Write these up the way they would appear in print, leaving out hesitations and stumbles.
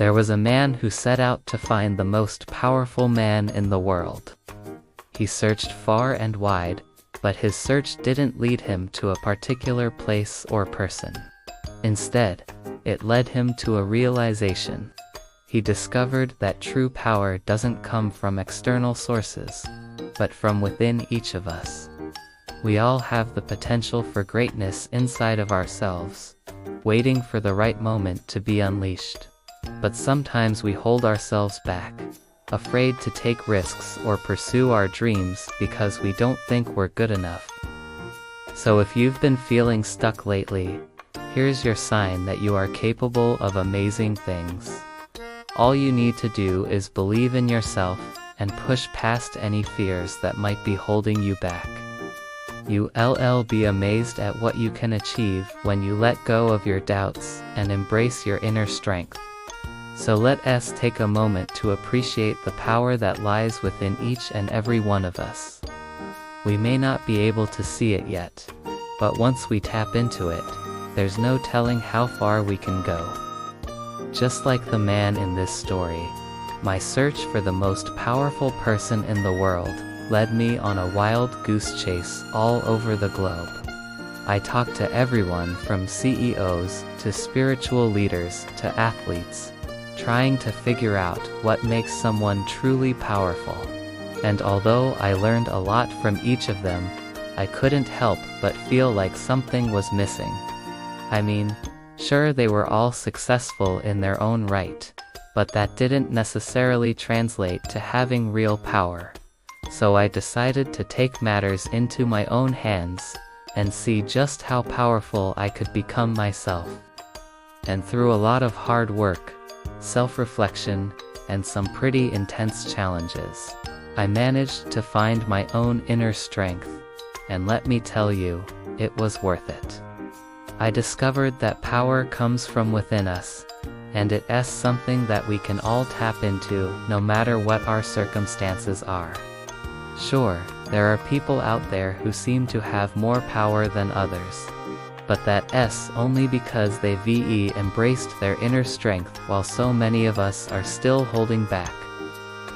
There was a man who set out to find the most powerful man in the world. He searched far and wide, but his search didn't lead him to a particular place or person. Instead, it led him to a realization. He discovered that true power doesn't come from external sources, but from within each of us. We all have the potential for greatness inside of ourselves, waiting for the right moment to be unleashed. But sometimes we hold ourselves back, afraid to take risks or pursue our dreams because we don't think we're good enough. So if you've been feeling stuck lately, here's your sign that you are capable of amazing things. All you need to do is believe in yourself and push past any fears that might be holding you back. You'll be amazed at what you can achieve when you let go of your doubts and embrace your inner strength. So let us take a moment to appreciate the power that lies within each and every one of us. We may not be able to see it yet, but once we tap into it, there's no telling how far we can go. Just like the man in this story, my search for the most powerful person in the world led me on a wild goose chase all over the globe. I talked to everyone from CEOs to spiritual leaders to athletes, trying to figure out what makes someone truly powerful. And although I learned a lot from each of them, I couldn't help but feel like something was missing. I mean, sure, they were all successful in their own right, but that didn't necessarily translate to having real power. So I decided to take matters into my own hands and see just how powerful I could become myself. And through a lot of hard work, self-reflection, and some pretty intense challenges, I managed to find my own inner strength, and let me tell you, it was worth it. I discovered that power comes from within us, and it's something that we can all tap into no matter what our circumstances are. Sure, there are people out there who seem to have more power than others, but that's only because they've embraced their inner strength while so many of us are still holding back.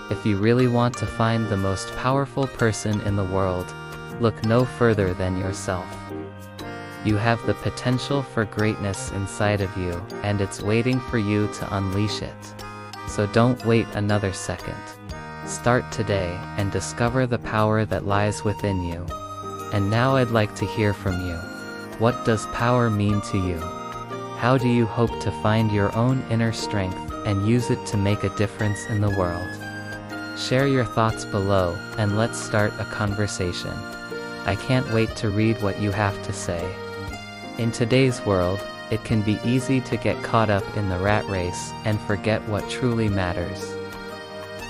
If you really want to find the most powerful person in the world, look no further than yourself. You have the potential for greatness inside of you, and it's waiting for you to unleash it. So don't wait another second. Start today and discover the power that lies within you. And now I'd like to hear from you. What does power mean to you? How do you hope to find your own inner strength and use it to make a difference in the world? Share your thoughts below and let's start a conversation. I can't wait to read what you have to say. In today's world, it can be easy to get caught up in the rat race and forget what truly matters.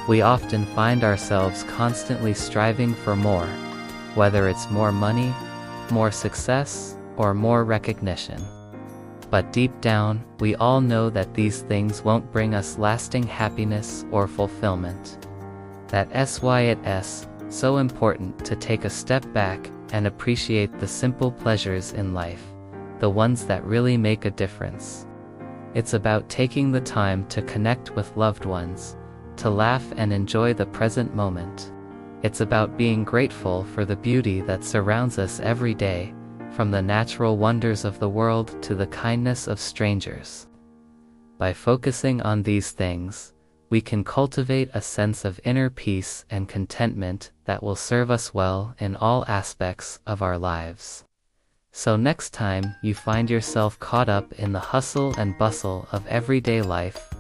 We often find ourselves constantly striving for more, whether it's more money, more success, or more recognition. But deep down, we all know that these things won't bring us lasting happiness or fulfillment. That's why it's so important to take a step back and appreciate the simple pleasures in life, the ones that really make a difference. It's about taking the time to connect with loved ones, to laugh and enjoy the present moment. It's about being grateful for the beauty that surrounds us every day, from the natural wonders of the world to the kindness of strangers. By focusing on these things, we can cultivate a sense of inner peace and contentment that will serve us well in all aspects of our lives. So next time you find yourself caught up in the hustle and bustle of everyday life,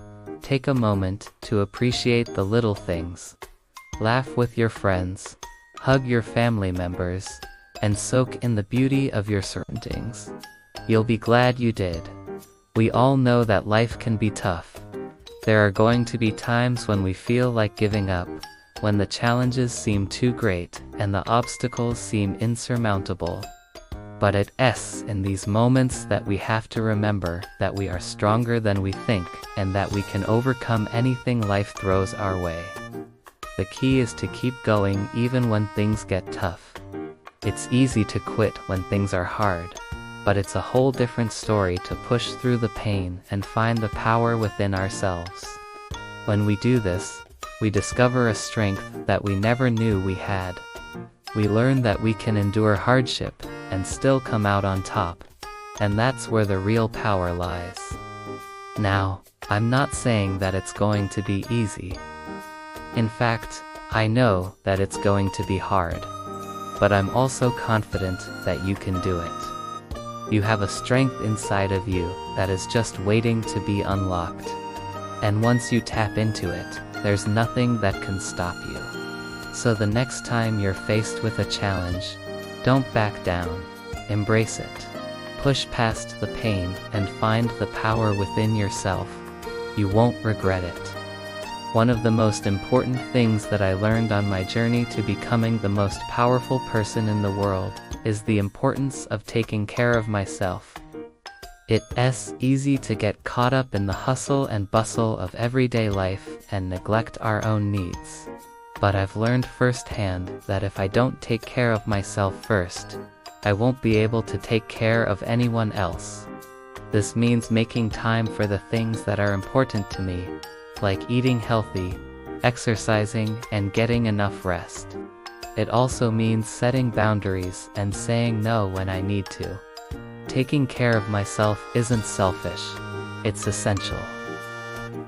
take a moment to appreciate the little things. Laugh with your friends, hug your family members, and soak in the beauty of your surroundings. You'll be glad you did. We all know that life can be tough. There are going to be times when we feel like giving up, when the challenges seem too great and the obstacles seem insurmountable. But it's in these moments that we have to remember that we are stronger than we think and that we can overcome anything life throws our way. The key is to keep going even when things get tough. It's easy to quit when things are hard, but it's a whole different story to push through the pain and find the power within ourselves. When we do this, we discover a strength that we never knew we had. We learn that we can endure hardship and still come out on top, and that's where the real power lies. Now, I'm not saying that it's going to be easy. In fact, I know that it's going to be hard. But I'm also confident that you can do it. You have a strength inside of you that is just waiting to be unlocked. And once you tap into it, there's nothing that can stop you. So the next time you're faced with a challenge, don't back down. Embrace it. Push past the pain and find the power within yourself. You won't regret it. One of the most important things that I learned on my journey to becoming the most powerful person in the world is the importance of taking care of myself. It's easy to get caught up in the hustle and bustle of everyday life and neglect our own needs. But I've learned firsthand that if I don't take care of myself first, I won't be able to take care of anyone else. This means making time for the things that are important to me, like eating healthy, exercising, and getting enough rest. It also means setting boundaries and saying no when I need to. Taking care of myself isn't selfish, it's essential.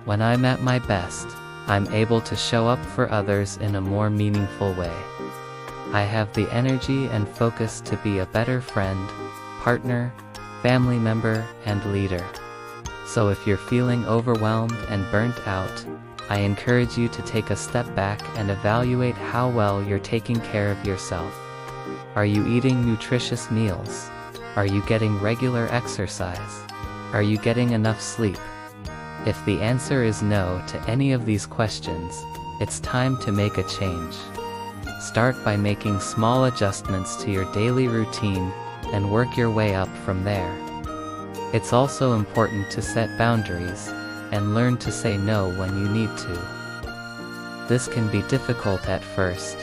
When I'm at my best, I'm able to show up for others in a more meaningful way. I have the energy and focus to be a better friend, partner, family member, and leader. So if you're feeling overwhelmed and burnt out, I encourage you to take a step back and evaluate how well you're taking care of yourself. Are you eating nutritious meals? Are you getting regular exercise? Are you getting enough sleep? If the answer is no to any of these questions, it's time to make a change. Start by making small adjustments to your daily routine and work your way up from there. It's also important to set boundaries and learn to say no when you need to. This can be difficult at first,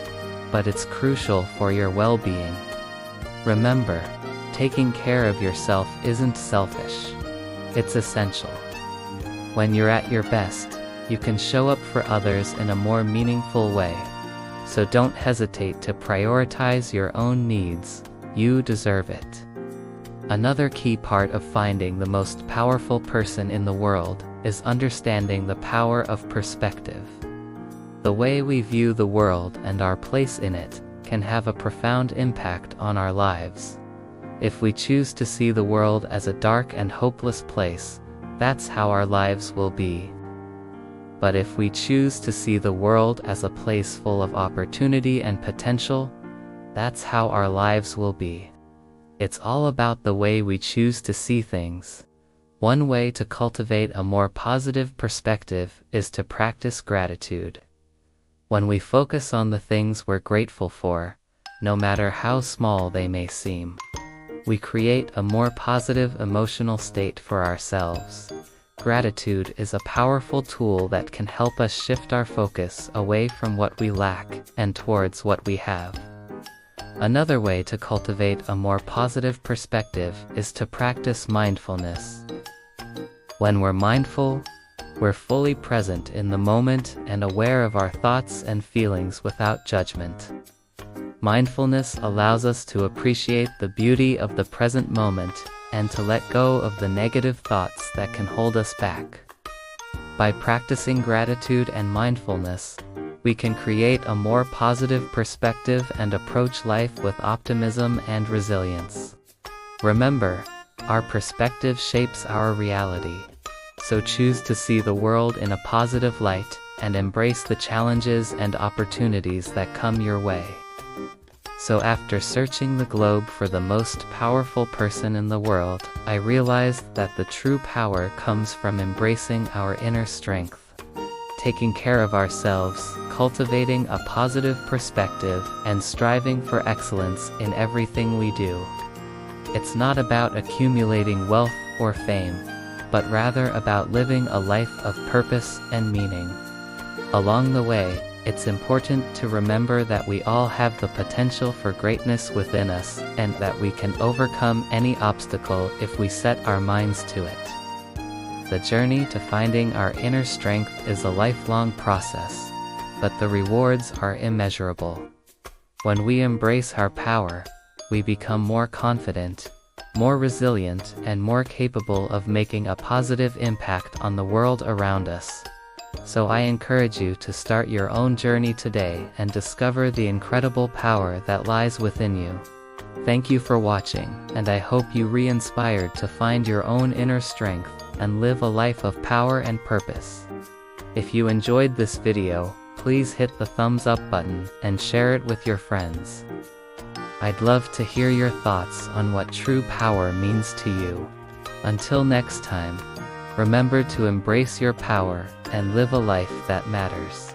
but it's crucial for your well-being. Remember, taking care of yourself isn't selfish. It's essential. When you're at your best, you can show up for others in a more meaningful way. So don't hesitate to prioritize your own needs. You deserve it. Another key part of finding the most powerful person in the world is understanding the power of perspective. The way we view the world and our place in it can have a profound impact on our lives. If we choose to see the world as a dark and hopeless place, that's how our lives will be. But if we choose to see the world as a place full of opportunity and potential, that's how our lives will be. It's all about the way we choose to see things. One way to cultivate a more positive perspective is to practice gratitude. When we focus on the things we're grateful for, no matter how small they may seem, we create a more positive emotional state for ourselves. Gratitude is a powerful tool that can help us shift our focus away from what we lack and towards what we have. Another way to cultivate a more positive perspective is to practice mindfulness. When we're mindful, we're fully present in the moment and aware of our thoughts and feelings without judgment. Mindfulness allows us to appreciate the beauty of the present moment and to let go of the negative thoughts that can hold us back. By practicing gratitude and mindfulness, we can create a more positive perspective and approach life with optimism and resilience. Remember, our perspective shapes our reality. So choose to see the world in a positive light and embrace the challenges and opportunities that come your way. So after searching the globe for the most powerful person in the world, I realized that the true power comes from embracing our inner strength. Taking care of ourselves, cultivating a positive perspective, and striving for excellence in everything we do. It's not about accumulating wealth or fame, but rather about living a life of purpose and meaning. Along the way, It's important to remember that we all have the potential for greatness within us, and that we can overcome any obstacle if we set our minds to it. The journey to finding our inner strength is a lifelong process, but the rewards are immeasurable. When we embrace our power, we become more confident, more resilient, and more capable of making a positive impact on the world around us. So I encourage you to start your own journey today and discover the incredible power that lies within you. Thank you for watching, and I hope you re-inspired to find your own inner strength and live a life of power and purpose. If you enjoyed this video, please hit the thumbs up button and share it with your friends. I'd love to hear your thoughts on what true power means to you. Until next time, remember to embrace your power and live a life that matters.